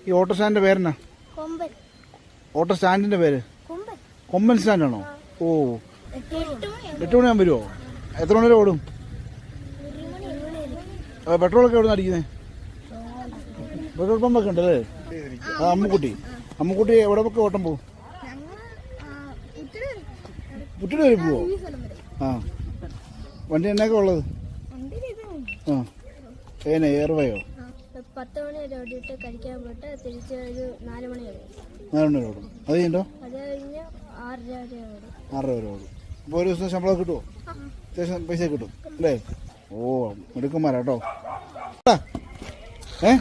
ഈ ഓട്ടോ സ്റ്റാൻഡിന്റെ പേരെന്നാ? ഓട്ടോ സ്റ്റാൻഡിന്റെ പേര് കൊമ്പൻ സ്റ്റാൻഡാണോ? ഓ, 8 മണിയാകുമ്പോൾ വരുമോ? എത്ര മണി വരെ ഓടും? പെട്രോളൊക്കെ എവിടെ നിന്ന് അടിക്കുന്നത്? പെട്രോൾ പമ്പൊക്കെ ഉണ്ടല്ലേ? അമ്മുക്കുട്ടി എവിടെയൊക്കെ ഓട്ടം പോവും? പുറ്റിന് വരെ പോവോ? ആ, വണ്ടി എന്നൊക്കെ ഉള്ളത്? ആ, എയർവയോ? 10 മണി വരെ ഓടിയിട്ട് കഴിക്കാൻ പോയിട്ട് തിരിച്ച് ഒരു 4 മണി വരെ. 4 മണി വരെ ഓടും. അത് കഴിഞ്ഞോ? അത് കഴിഞ്ഞ് 6:30 വരെ ഓടും. 6:30 വരെ ഓടും. അപ്പോൾ ഒരു ദിവസം ശമ്പളം കിട്ടുമോ? അത്യാവശ്യം പൈസ കിട്ടും അല്ലേ? ഓ, മിടുക്കന്മാരാട്ടോ. ഏ